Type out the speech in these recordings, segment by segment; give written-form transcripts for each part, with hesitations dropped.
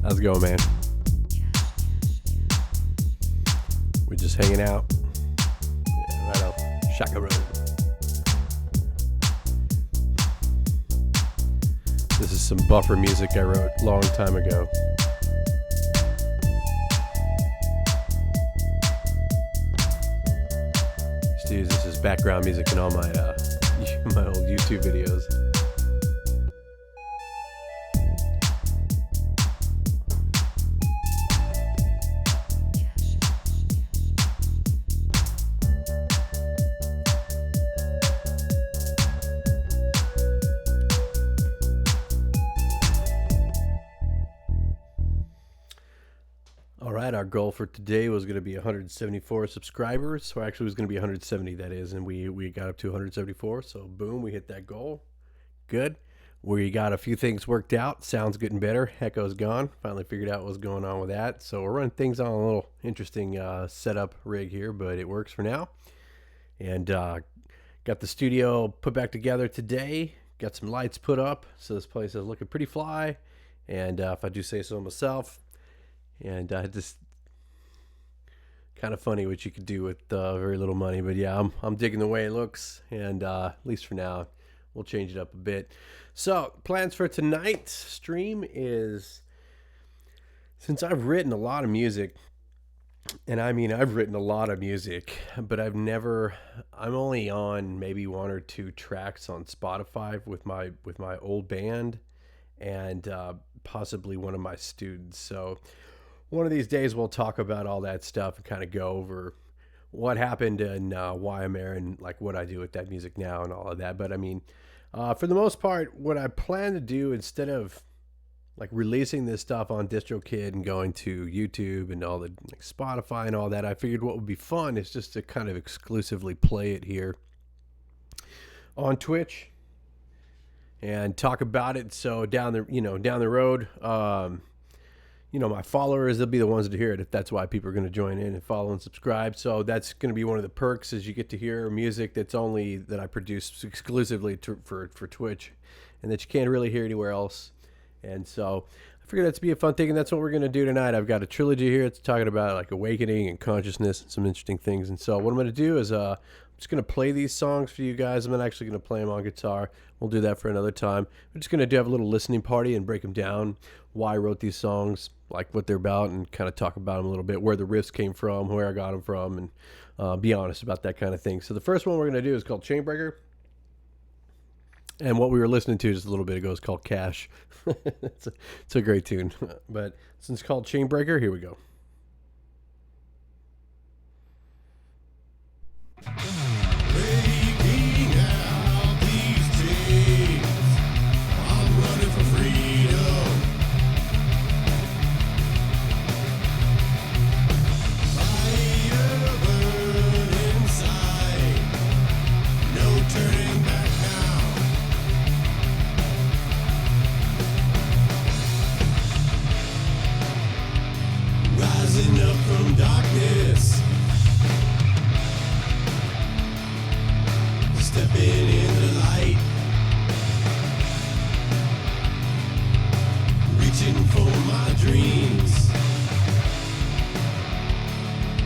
How's it going, man? We're just hanging out. Yeah, right off Shaka Road. This is some buffer music I wrote a long time ago. Used to use this as background music in all my my old YouTube videos. Our goal for today was going to be 174 subscribers, so actually it was going to be 170, that is, and we got up to 174, so boom, we hit that goal. Good. We got a few things worked out. Sound's getting better. Echo's gone. Finally figured out what's going on with that, so we're running things on a little interesting setup rig here, but it works for now. And got the studio put back together today. Got some lights put up, so this place is looking pretty fly, and if I do say so myself. And just kind of funny what you could do with very little money, but yeah, I'm digging the way it looks, and at least for now, we'll change it up a bit. So plans for tonight's stream is, since I've written a lot of music, and I mean I've written a lot of music, but I'm only on maybe one or two tracks on Spotify with my old band, and possibly one of my students. So one of these days we'll talk about all that stuff and kind of go over what happened and why I'm there and like what I do with that music now and all of that. But I mean, for the most part, what I plan to do, instead of like releasing this stuff on DistroKid and going to YouTube and all the like Spotify and all that, I figured what would be fun is just to kind of exclusively play it here on Twitch and talk about it. So down the road, my followers, they'll be the ones to hear it, if that's why people are going to join in and follow and subscribe. So that's going to be one of the perks, is you get to hear music that I produce exclusively for Twitch, and that you can't really hear anywhere else. And so I figured that'd be a fun thing, and that's what we're going to do tonight. I've got a trilogy here. It's talking about like awakening and consciousness and some interesting things. And so what I'm going to do is I'm just going to play these songs for you guys. I'm not actually going to play them on guitar. We'll do that for another time. We're just going to have a little listening party and break them down, why I wrote these songs, like what they're about, and kind of talk about them a little bit, where the riffs came from, where I got them from, and be honest about that kind of thing. So the first one we're going to do is called Chainbreaker. And what we were listening to just a little bit ago is called Cash. It's a great tune. But since it's called Chainbreaker, here we go. Up from darkness, stepping in the light, reaching for my dreams,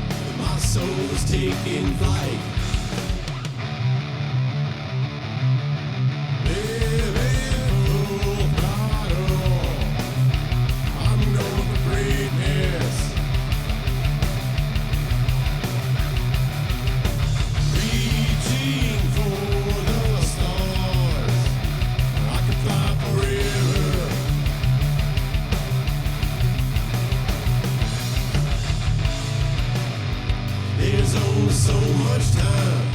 but my soul is taking flight. Living full throttle, I'm going for greatness. So much time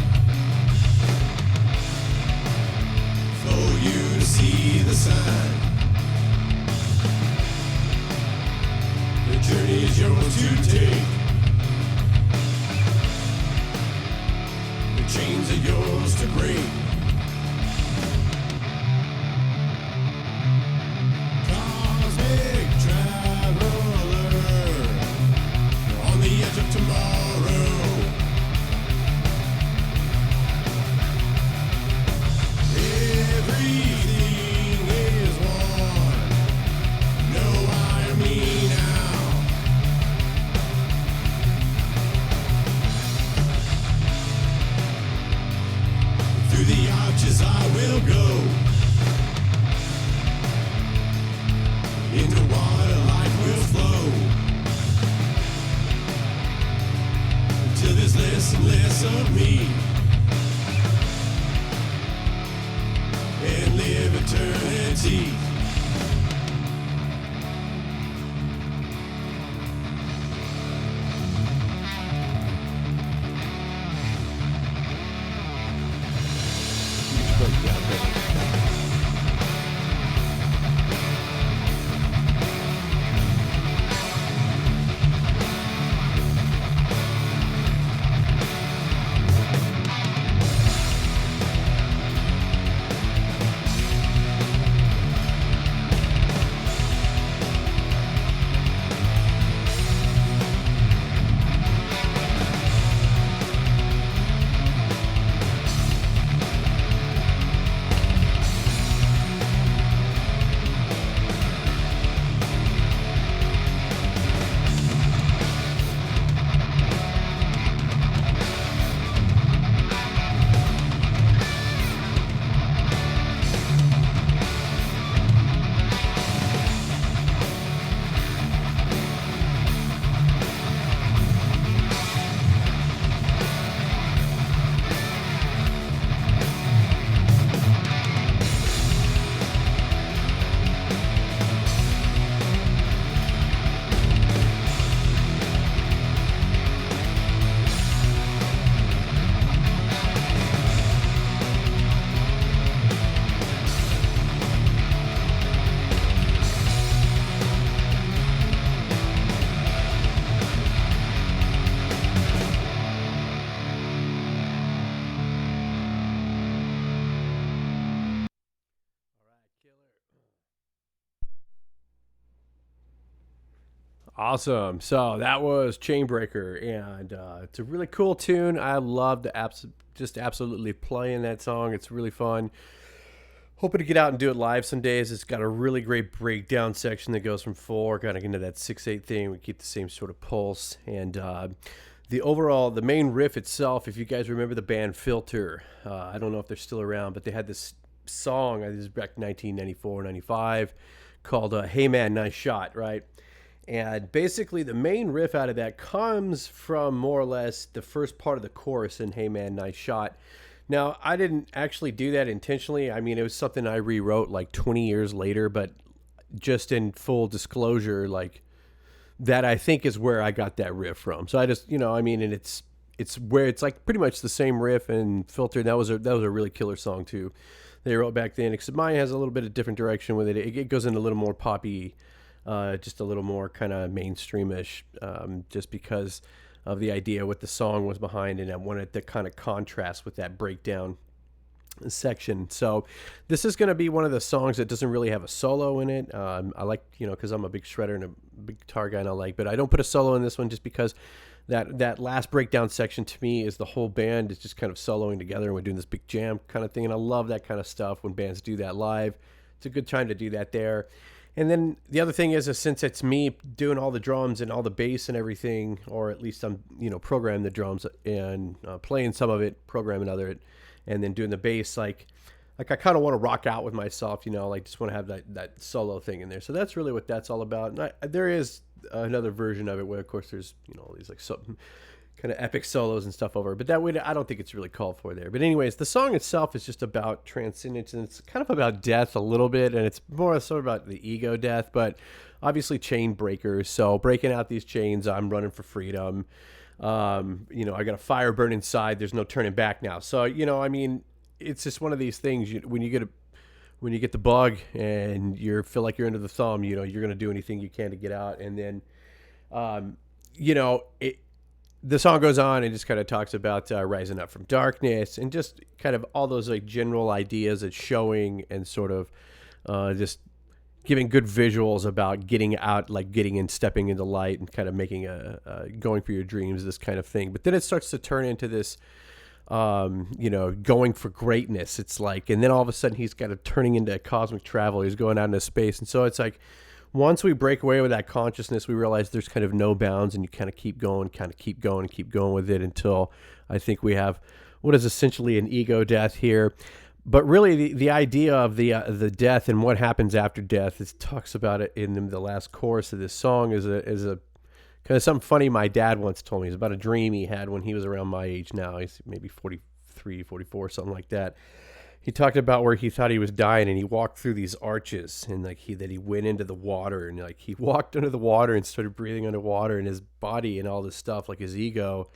for you to see the sign. The journey is yours to take. The chains are yours to break. Cosmic traveler on the edge of tomorrow. Everything is one. No, I mean eternity. Awesome. So that was Chainbreaker, and it's a really cool tune. I love the just absolutely playing that song. It's really fun. Hoping to get out and do it live some days. It's got a really great breakdown section that goes from 4 kind of into that 6/8 thing. We keep the same sort of pulse, and the main riff itself. If you guys remember the band Filter, I don't know if they're still around, but they had this song. This is back 1994, 95, called "Hey Man, Nice Shot," right? And basically, the main riff out of that comes from more or less the first part of the chorus in Hey Man, Nice Shot. Now, I didn't actually do that intentionally. I mean, it was something I rewrote like 20 years later, but just in full disclosure, like that I think is where I got that riff from. So I just, I mean, and it's where it's like pretty much the same riff and Filter. That was a really killer song too. They wrote back then, except mine has a little bit of different direction with it. It goes in a little more poppy, just a little more kind of mainstreamish, just because of the idea what the song was behind, and I wanted to kind of contrast with that breakdown section. So this is going to be one of the songs that doesn't really have a solo in it. I like, because I'm a big shredder and a big guitar guy, and I like, but I don't put a solo in this one just because that last breakdown section to me is the whole band is just kind of soloing together, and we're doing this big jam kind of thing, and I love that kind of stuff when bands do that live. It's a good time to do that there. And then the other thing is since it's me doing all the drums and all the bass and everything, or at least I'm, programming the drums and playing some of it, programming other, and then doing the bass, like I kind of want to rock out with myself, like just want to have that solo thing in there. So that's really what that's all about. And there is another version of it where, of course, there's, all these like some kind of epic solos and stuff over, but that way I don't think it's really called for there. But anyways, the song itself is just about transcendence, and it's kind of about death a little bit, and it's more sort of about the ego death, but obviously chain breakers. So breaking out these chains, I'm running for freedom. I got a fire burning inside. There's no turning back now. So, I mean, it's just one of these things when you get the bug and you feel like you're under the thumb, you're going to do anything you can to get out. And then, the song goes on and just kind of talks about rising up from darkness and just kind of all those like general ideas it's showing, and sort of just giving good visuals about getting out, like getting in, stepping into light, and kind of making going for your dreams, this kind of thing. But then it starts to turn into this, going for greatness. It's like, and then all of a sudden he's kind of turning into a cosmic traveler. He's going out into space. And so it's like, once we break away with that consciousness, we realize there's kind of no bounds, and you kind of keep going with it until I think we have what is essentially an ego death here. But really, the idea of the death and what happens after death, it talks about it in the last chorus of this song, is a kind of something funny my dad once told me. It's about a dream he had when he was around my age now. He's maybe 43, 44, something like that. he talked about where he thought he was dying, and he walked through these arches, and like he went into the water, and like he walked under the water and started breathing underwater, and his body and all this stuff, like his ego,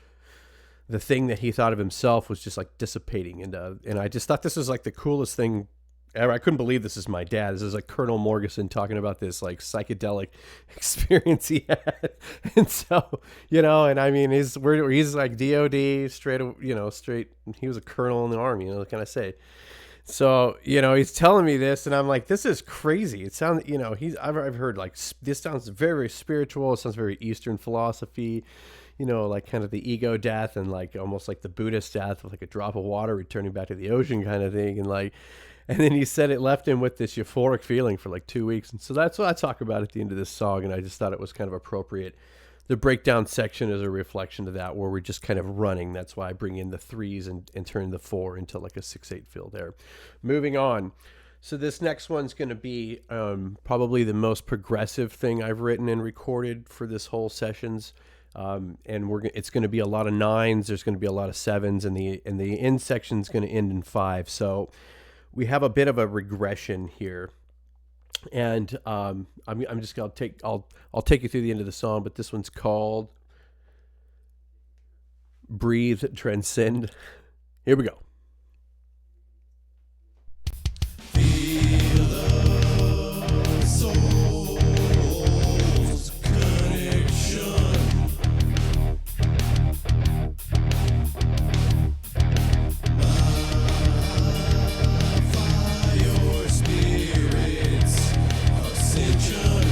the thing that he thought of himself, was just like dissipating. And I just thought this was like the coolest thing ever. I couldn't believe this is my dad. This is like Colonel Morgeson talking about this like psychedelic experience he had. And so, and I mean, he's like DOD straight, straight. He was a colonel in the army, what can I say? So, he's telling me this, and I'm like, this is crazy. It sounds, I've heard like, this sounds very, very spiritual. It sounds very Eastern philosophy, like kind of the ego death, and like almost like the Buddhist death with like a drop of water returning back to the ocean kind of thing. And then he said it left him with this euphoric feeling for like 2 weeks. And so that's what I talk about at the end of this song. And I just thought it was kind of appropriate. The breakdown section is a reflection of that, where we're just kind of running. That's why I bring in the 3s and turn the 4 into like a 6/8 fill there. Moving on. So this next one's going to be probably the most progressive thing I've written and recorded for this whole sessions. And it's going to be a lot of 9s. There's going to be a lot of 7s, and the end section is going to end in 5. So we have a bit of a regression here. And I'm just gonna I'll take you through the end of the song, but this one's called Breathe, Transcend. Here we go. Feel the soul's connection. Your spirit's ascension.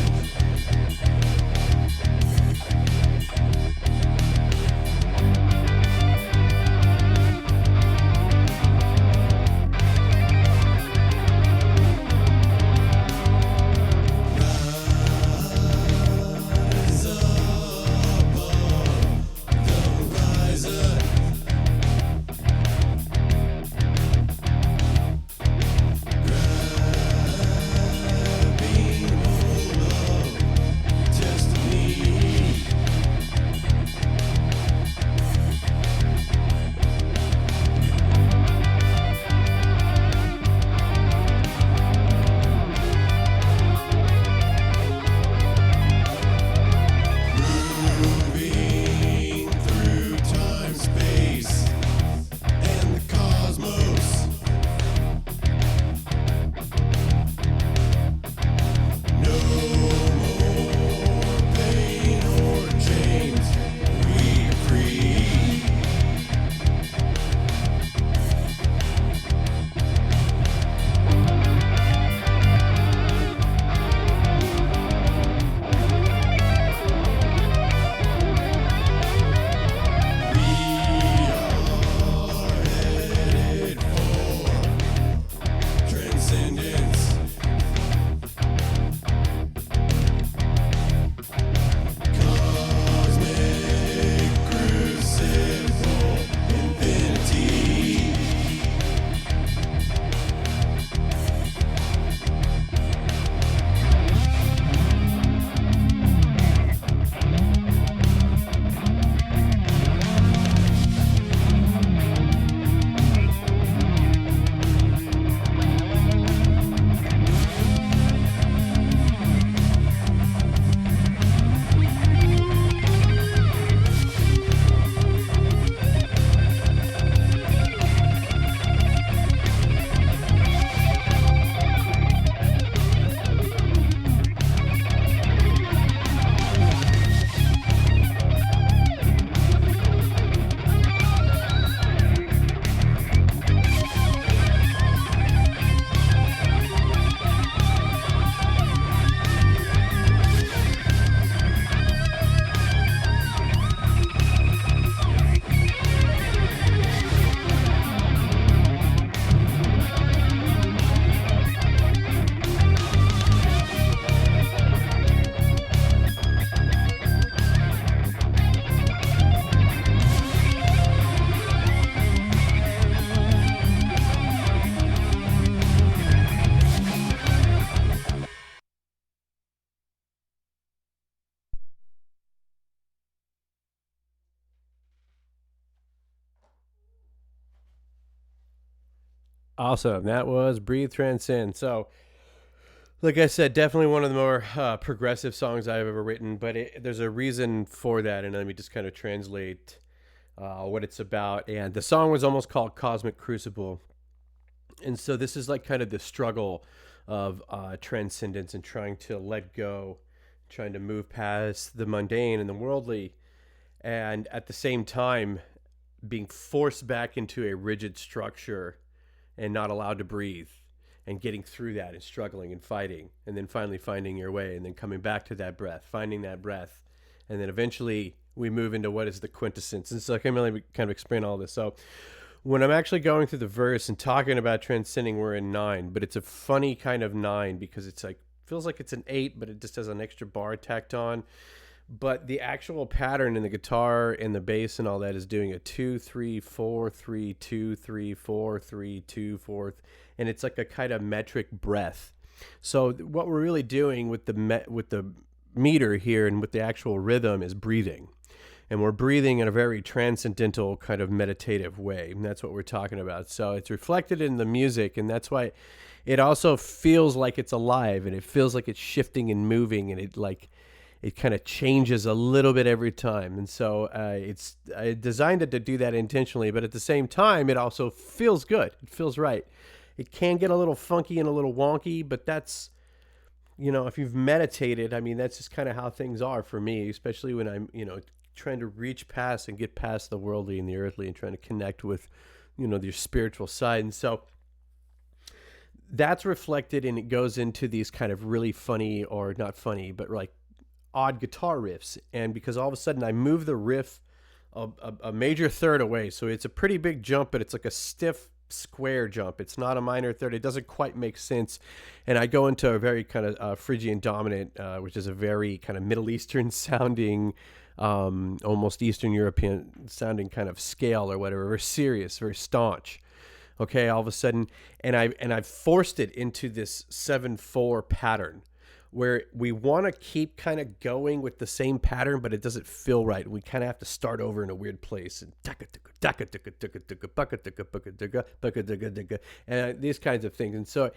Awesome. That was Breathe Transcend. So, like I said, definitely one of the more progressive songs I've ever written, but there's a reason for that. And let me just kind of translate what it's about. And the song was almost called Cosmic Crucible. And so this is like kind of the struggle of transcendence and trying to let go, trying to move past the mundane and the worldly, and at the same time being forced back into a rigid structure and not allowed to breathe, and getting through that and struggling and fighting, and then finally finding your way, and then coming back to that breath, finding that breath, and then eventually we move into what is the quintessence. And so I can really kind of explain all this. So when I'm actually going through the verse and talking about transcending, we're in 9, but it's a funny kind of 9 because it's like feels like it's an 8, but it just has an extra bar tacked on. But the actual pattern in the guitar and the bass and all that is doing a 2 3 4 3 2 3 4 3 2 4, and it's like a kind of metric breath. So what we're really doing with the meter here and with the actual rhythm is breathing, and we're breathing in a very transcendental kind of meditative way, and that's what we're talking about. So it's reflected in the music, and that's why it also feels like it's alive, and it feels like it's shifting and moving, and it kind of changes a little bit every time. And so I designed it to do that intentionally, but at the same time, it also feels good. It feels right. It can get a little funky and a little wonky, but that's, if you've meditated, I mean, that's just kind of how things are for me, especially when I'm, trying to reach past and get past the worldly and the earthly and trying to connect with, your spiritual side. And so that's reflected, and it goes into these kind of really funny, or not funny, but like odd guitar riffs. And because all of a sudden I move the riff a major third away, so it's a pretty big jump, but it's like a stiff square jump. It's not a minor third. It doesn't quite make sense. And I go into a very kind of Phrygian dominant, which is a very kind of Middle Eastern sounding, almost Eastern European sounding kind of scale or whatever, very serious, very staunch. Okay, all of a sudden, and I've forced it into this 7/4 pattern, where we want to keep kind of going with the same pattern, but it doesn't feel right. We kind of have to start over in a weird place, and and these kinds of things. And so,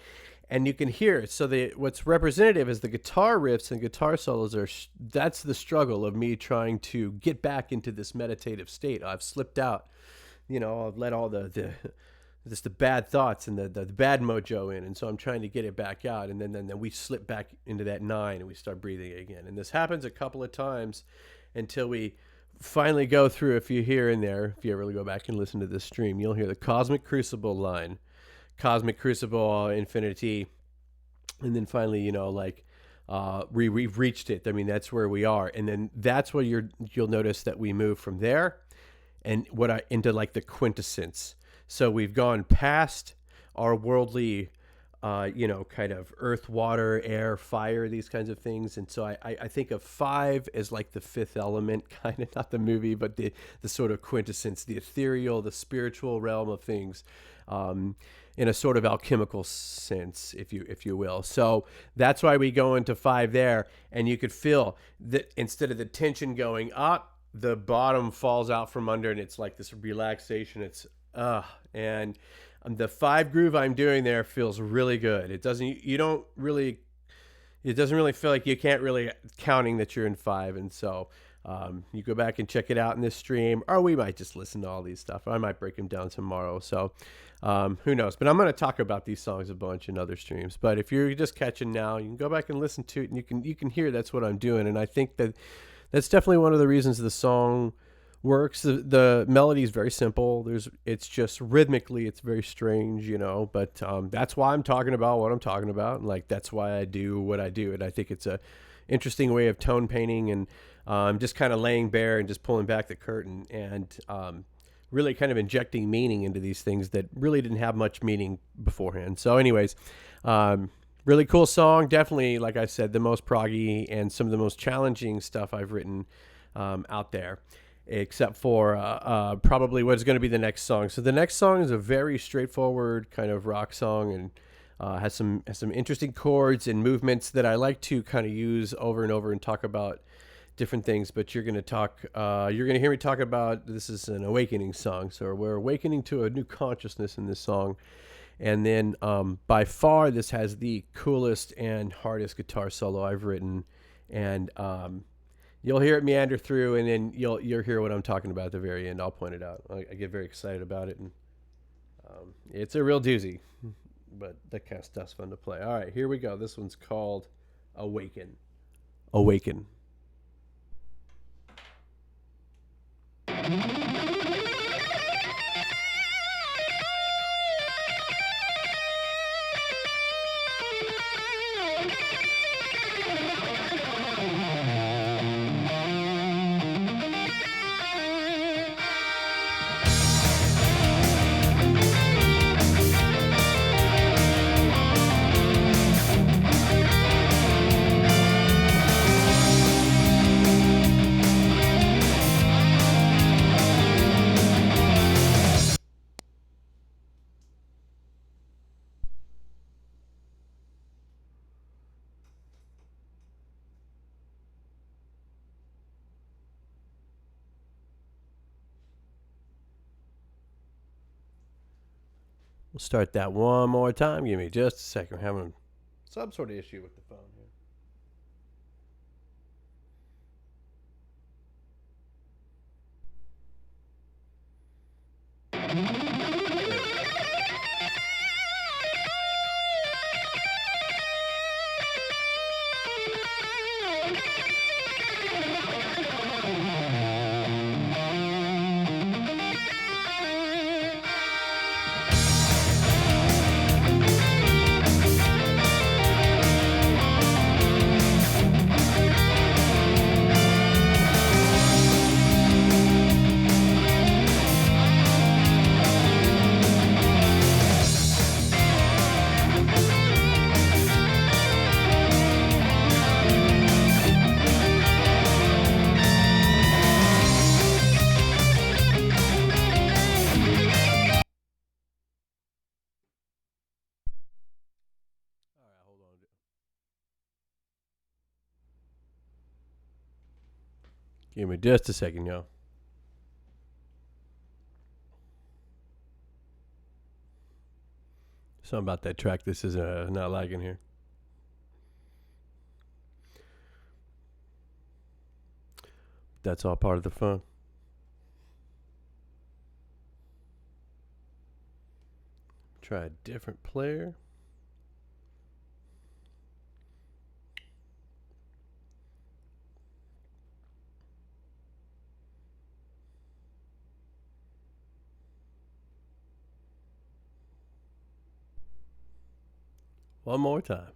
and you can hear it. So what's representative is the guitar riffs and guitar solos that's the struggle of me trying to get back into this meditative state. I've slipped out, I've let all the just the bad thoughts and the bad mojo in, and so I'm trying to get it back out, and then we slip back into that 9 and we start breathing again. And this happens a couple of times until we finally go through. If you hear in there, if you ever go back and listen to this stream, you'll hear the Cosmic Crucible line, Cosmic Crucible, Infinity, and then finally, we've reached it. I mean, that's where we are, and then that's where you'll notice that we move from there and into like the quintessence. So we've gone past our worldly, kind of earth, water, air, fire, these kinds of things. And so I think of 5 as like the fifth element, kind of, not the movie, but the sort of quintessence, the ethereal, the spiritual realm of things, in a sort of alchemical sense, if you will. So that's why we go into 5 there, and you could feel that instead of the tension going up, the bottom falls out from under, and it's like this relaxation. It's and the 5 groove I'm doing there feels really good. It doesn't really feel like you can't really counting that you're in 5. And so you go back and check it out in this stream, or we might just listen to all these stuff. I might break them down tomorrow. So who knows? But I'm going to talk about these songs a bunch in other streams. But if you're just catching now, you can go back and listen to it, and you can hear that's what I'm doing. And I think that's definitely one of the reasons the song works. The melody is very simple. It's just rhythmically, it's very strange, but that's why I'm talking about what I'm talking about, and like that's why I do what I do. And I think it's a interesting way of tone painting, and just kind of laying bare and just pulling back the curtain, and really kind of injecting meaning into these things that really didn't have much meaning beforehand. So anyways, really cool song. Definitely, like I said, the most proggy and some of the most challenging stuff I've written out there, except for probably what's going to be the next song. So the next song is a very straightforward kind of rock song, and has some interesting chords and movements that I like to kind of use over and over and talk about different things. But you're going to hear me talk about, this is an awakening song. So we're awakening to a new consciousness in this song. And then by far, this has the coolest and hardest guitar solo I've written. And you'll hear it meander through, and then you'll hear what I'm talking about at the very end. I'll point it out. I get very excited about it, and it's a real doozy. But that kind of stuff's fun to play. All right, here we go. This one's called Awaken. Awaken. We'll start that one more time. Give me just a second. We're having some sort of issue with the phone here. Give me just a second, y'all. Something about that track. This is not lagging here. That's all part of the fun. Try a different player. One more time.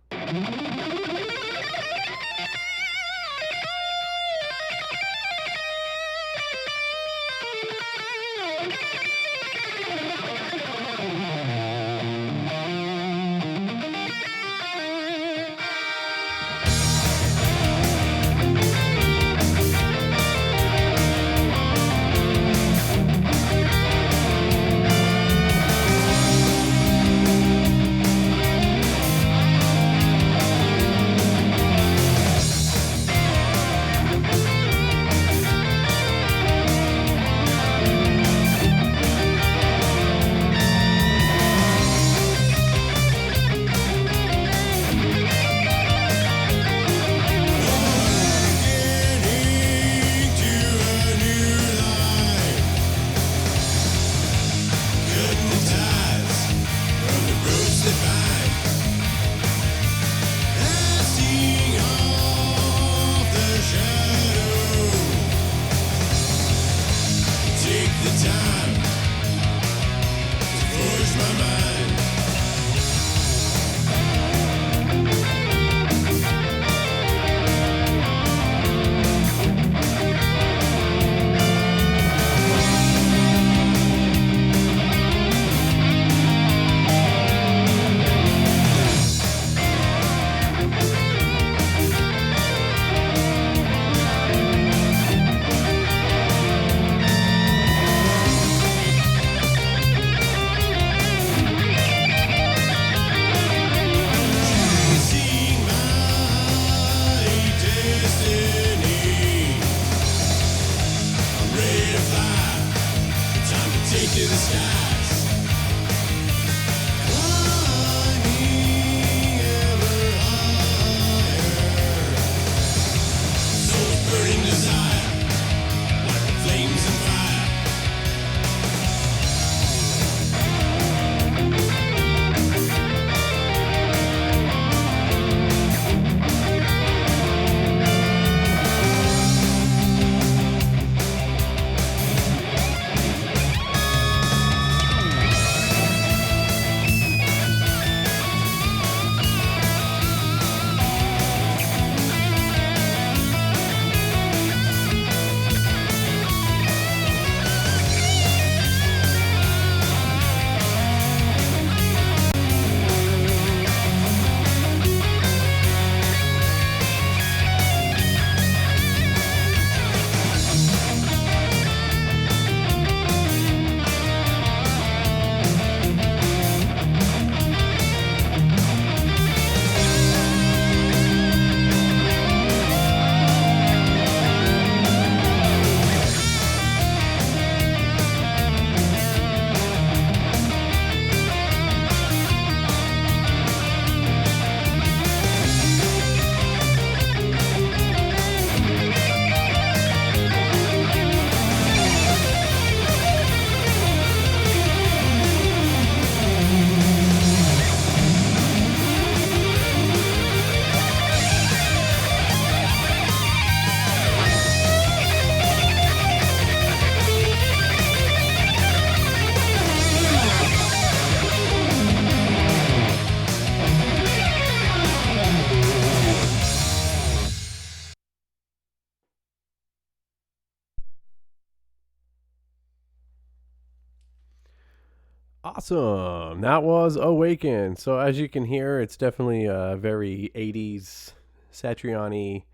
Awesome. That was Awaken. So as you can hear, it's definitely a very 80s Satriani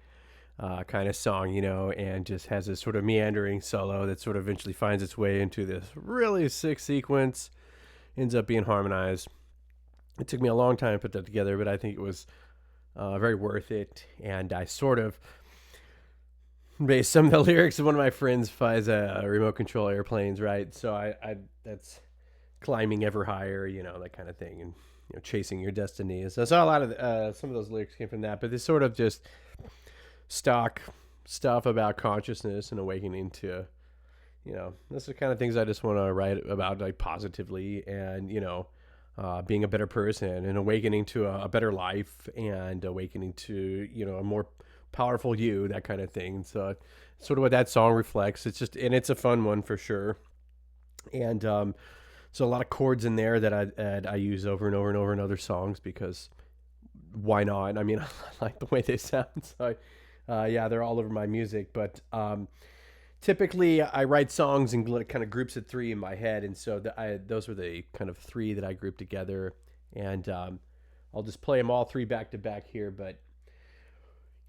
kind of song, and just has this sort of meandering solo that sort of eventually finds its way into this really sick sequence, ends up being harmonized. It took me a long time to put that together, but I think it was very worth it. And I sort of based some of the lyrics of one of my friends flies a remote control airplanes, right? So I that's climbing ever higher, that kind of thing, and chasing your destiny. So I saw a lot of some of those lyrics came from that, but this sort of just stock stuff about consciousness and awakening to, that's the kind of things I just want to write about, like positively, and being a better person and awakening to a better life and awakening to a more powerful you, that kind of thing. So sort of what that song reflects. It's just, and it's a fun one for sure. And so a lot of chords in there that I use over and over and over in other songs because why not? I mean, I like the way they sound. So yeah, they're all over my music. But typically I write songs in kind of groups of three in my head, and so those were the kind of three that I grouped together. And I'll just play them all three back to back here. But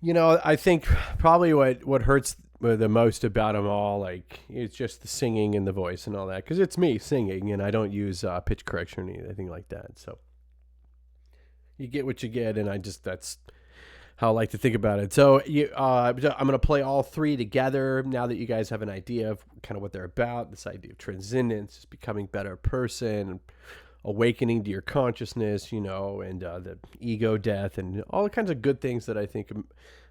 I think probably what hurts the most about them all, like, it's just the singing and the voice and all that, because it's me singing and I don't use pitch correction or anything like that. So you get what you get, and that's how I like to think about it. So I'm going to play all three together now that you guys have an idea of kind of what they're about. This idea of transcendence, just becoming a better person, awakening to your consciousness, and the ego death and all kinds of good things that I think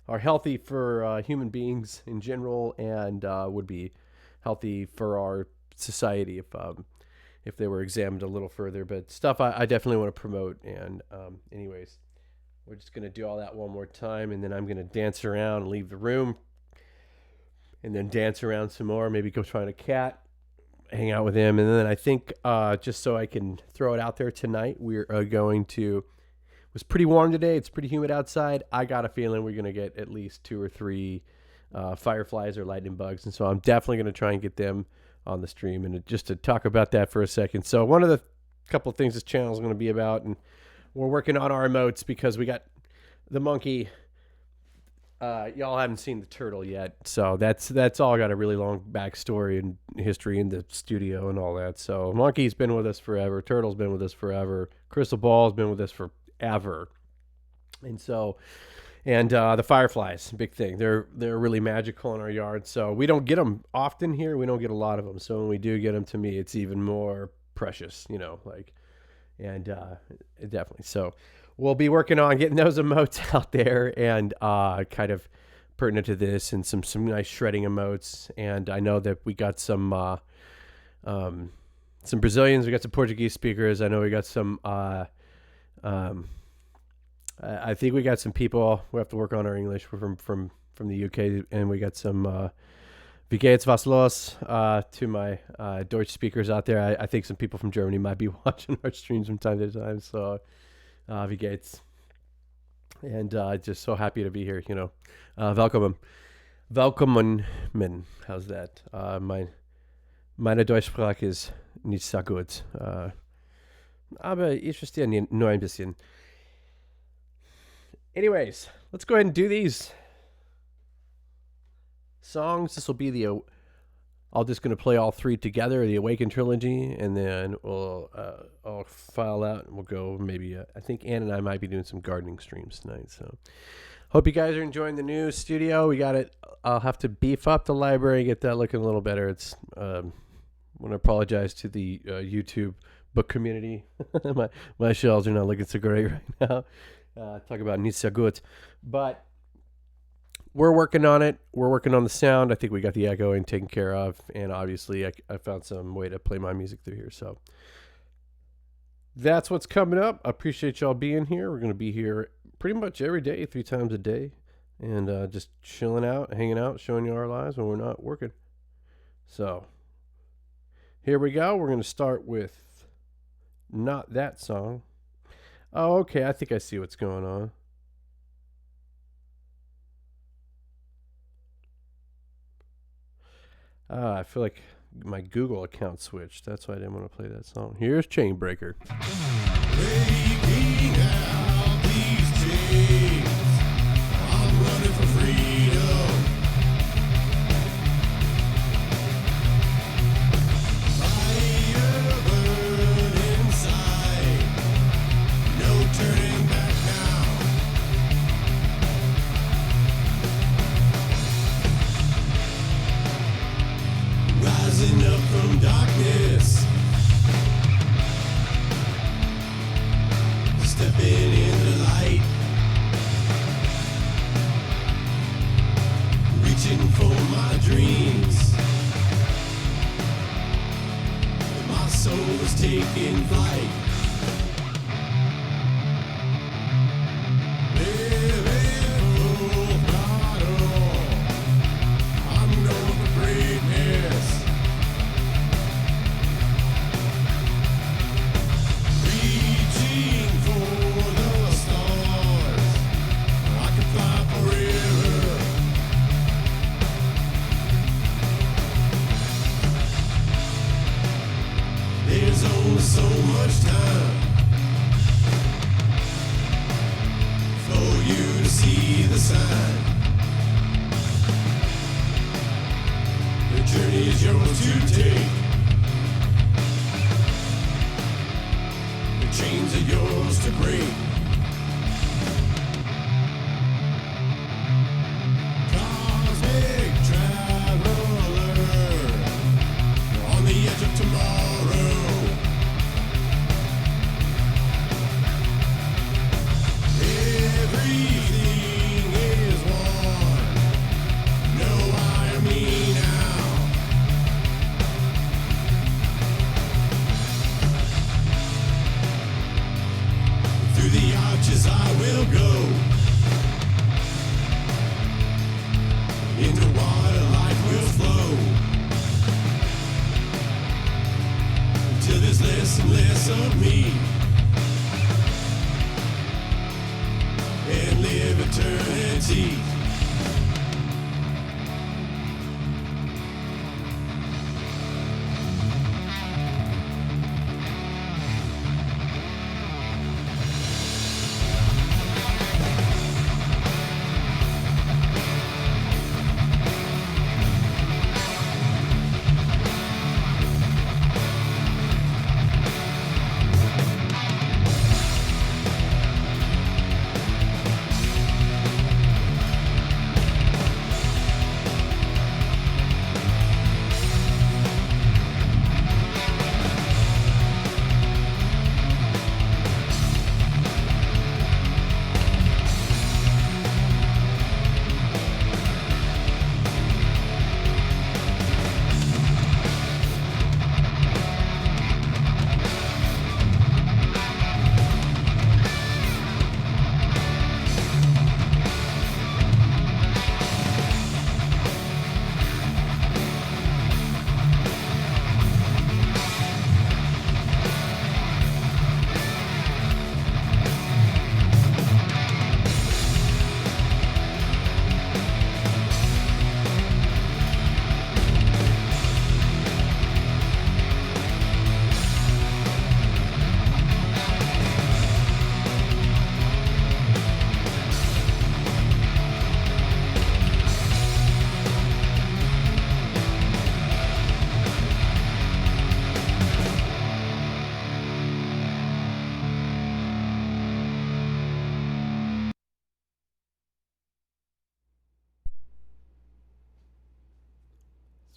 are healthy for human beings in general, and would be healthy for our society if they were examined a little further. But stuff I definitely want to promote. And anyways, we're just going to do all that one more time, and then I'm going to dance around and leave the room, and then dance around some more, maybe go find a cat, hang out with him. And then I think just so I can throw it out there tonight, we're going to, it was pretty warm today, it's pretty humid outside. I got a feeling we're going to get at least 2 or 3 fireflies or lightning bugs, and so I'm definitely going to try and get them on the stream. And just to talk about that for a second, so one of the couple of things this channel is going to be about, and we're working on our emotes because we got the monkey. Y'all haven't seen the turtle yet, so that's all got a really long backstory and history in the studio and all that. So monkey's been with us forever, turtle's been with us forever, crystal ball's been with us forever, and so the fireflies, big thing. They're really magical in our yard. So we don't get them often here. We don't get a lot of them. So when we do get them, to me, it's even more precious. And definitely. So we'll be working on getting those emotes out there, and kind of pertinent to this, and some nice shredding emotes. And I know that we got some Brazilians, we got some Portuguese speakers. I know we got some I think we got some people. We have to work on our English. We're from the UK, and we got some Wie geht's, was los? To my Deutsch speakers out there. I think some people from Germany might be watching our streams from time to time. So, wie geht's? And just so happy to be here. Welcome. How's that? Meine Deutschsprache ist nicht so gut. Aber ich verstehe nur ein bisschen. Anyways, let's go ahead and do these songs. This will be I'll just going to play all three together, the Awaken trilogy, and then I'll file out and we'll go maybe, I think Ann and I might be doing some gardening streams tonight. So hope you guys are enjoying the new studio. We got it. I'll have to beef up the library, get that looking a little better. It's, I want to apologize to the YouTube book community. my shelves are not looking so great right now. Talk about nicht so gut. But we're working on it. We're working on the sound. I think we got the echoing taken care of. And obviously, I found some way to play my music through here. So that's what's coming up. I appreciate y'all being here. We're going to be here pretty much every day, 3 times a day. And just chilling out, hanging out, showing you our lives when we're not working. So here we go. We're going to start with not that song. Oh, okay. I think I see what's going on. I feel like my Google account switched. That's why I didn't want to play that song. Here's Chainbreaker. Breaking out these chains, I'm running for freedom. Fire burn inside, no turning back now. Rising up from darkness, stepping in the light, reaching for my dreams. My soul is taking flight. Living full throttle, I'm known for greatness. Reaching for the stars, I can fly forever. There's only so much time for you to see the sign. The journey is yours to take. The chains are yours to break. Cosmic traveler, on the edge of tomorrow. Everything is one. Know I am me now. Through the arches I will go. Into water life will flow. Till there's less and less of me. And live eternity.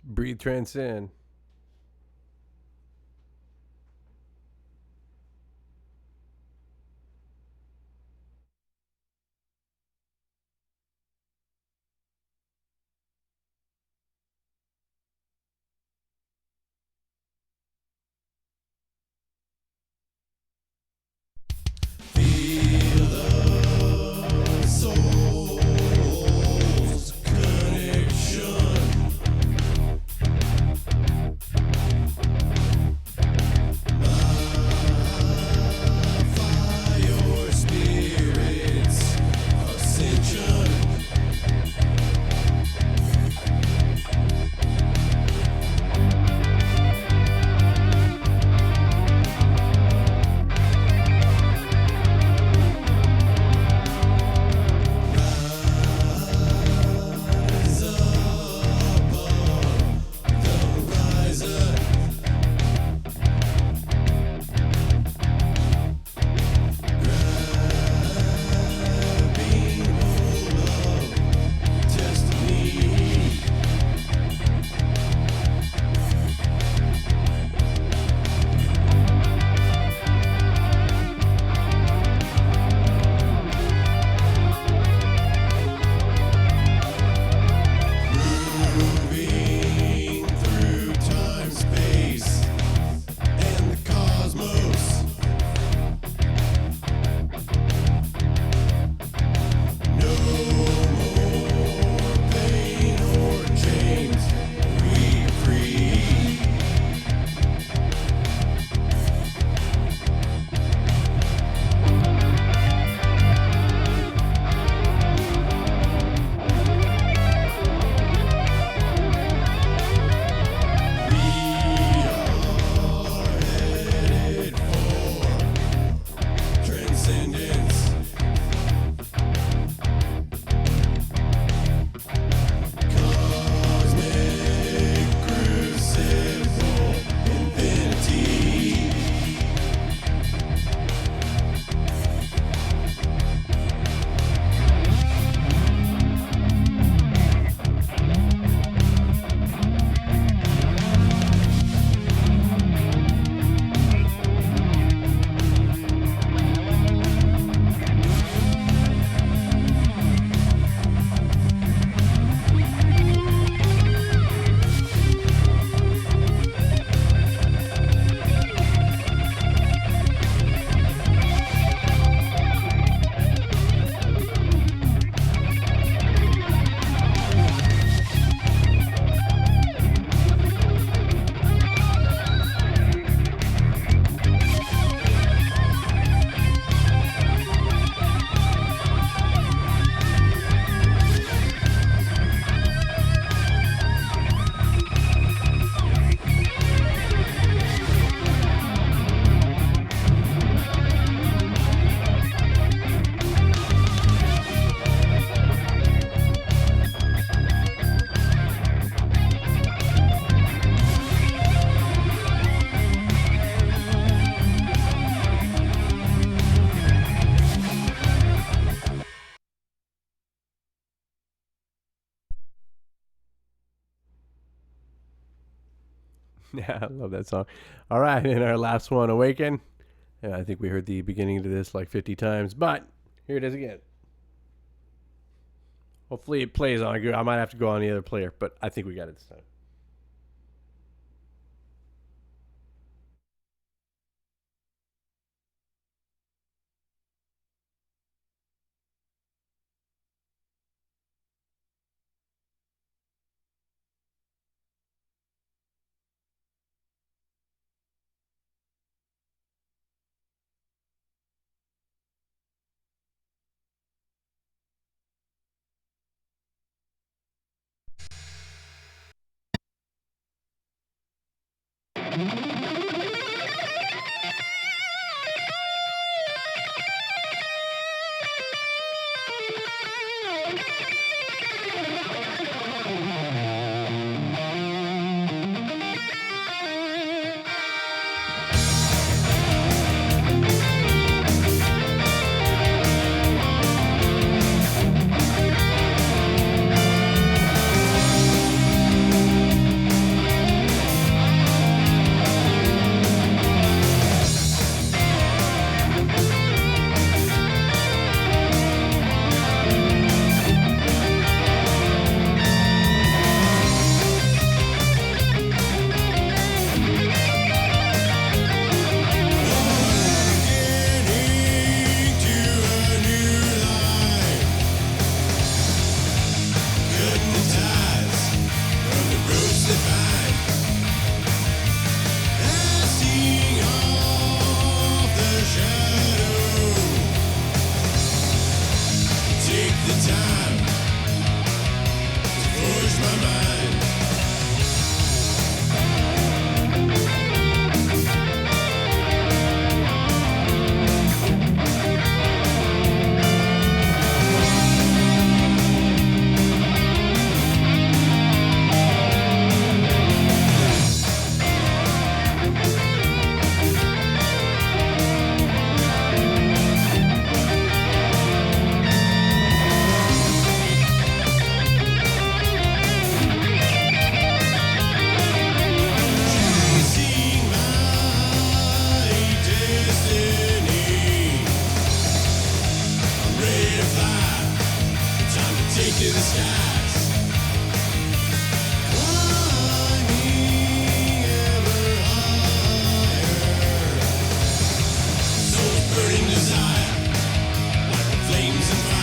Breathe, transcend. Feel the soul's connection. Yeah, I love that song. All right, and our last one, Awaken. And I think we heard the beginning to this like 50 times, but here it is again. Hopefully it plays on. I might have to go on the other player, but I think we got it this time. Beginning to a new life. Cutting the ties from the ropes that bind. Casting off the shadow. Take the time to forge my mind. Chasing my destiny. I'm ready to fly. Time to take to the skies. Climbing ever higher. Soul's burning desire. Like the flames and fire.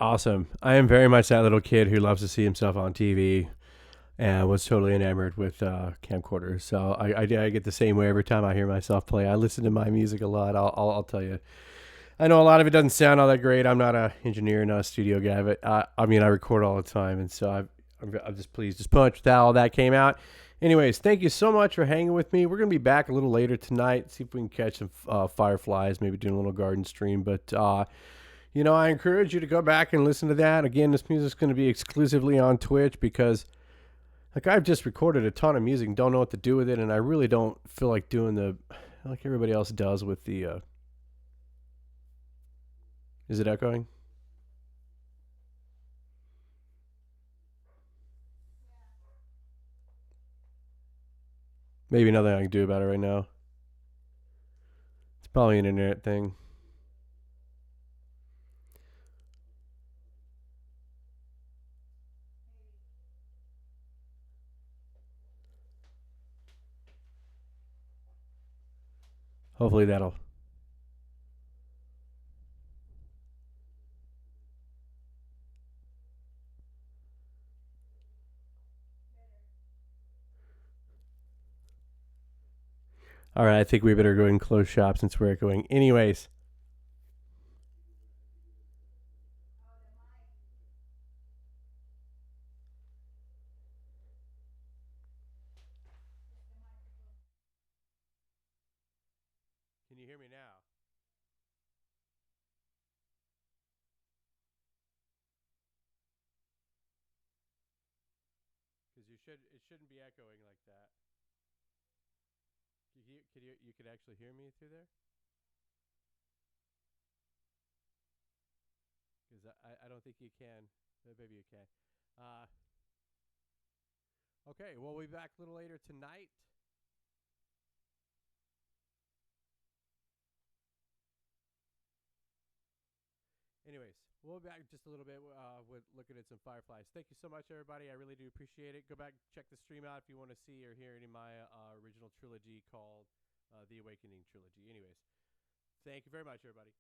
Awesome. I am very much that little kid who loves to see himself on TV and was totally enamored with camcorders. So I get the same way every time I hear myself play. I listen to my music a lot. I'll tell you. I know a lot of it doesn't sound all that great. I'm not a engineer, not a studio guy, but I mean, I record all the time, and so I'm just pleased as punch with how all that came out. Anyways, thank you so much for hanging with me. We're gonna be back a little later tonight. See if we can catch some fireflies. Maybe doing a little garden stream. But I encourage you to go back and listen to that. Again, this music's gonna be exclusively on Twitch because like I've just recorded a ton of music and don't know what to do with it, and I really don't feel like doing the like everybody else does with the. Is it echoing? Maybe nothing I can do about it right now. It's probably an internet thing. Hopefully that'll. All right, I think we better go and close shop since we're echoing. Anyways. Can you hear me now? Because it shouldn't be echoing like that. You could actually hear me through there? Because I don't think you can. Maybe you can. Okay, well, we'll be back a little later tonight. Anyways, we'll be back just a little bit with looking at some fireflies. Thank you so much, everybody. I really do appreciate it. Go back, check the stream out if you want to see or hear any of my original trilogy called the Awakening trilogy. Anyways, thank you very much, everybody.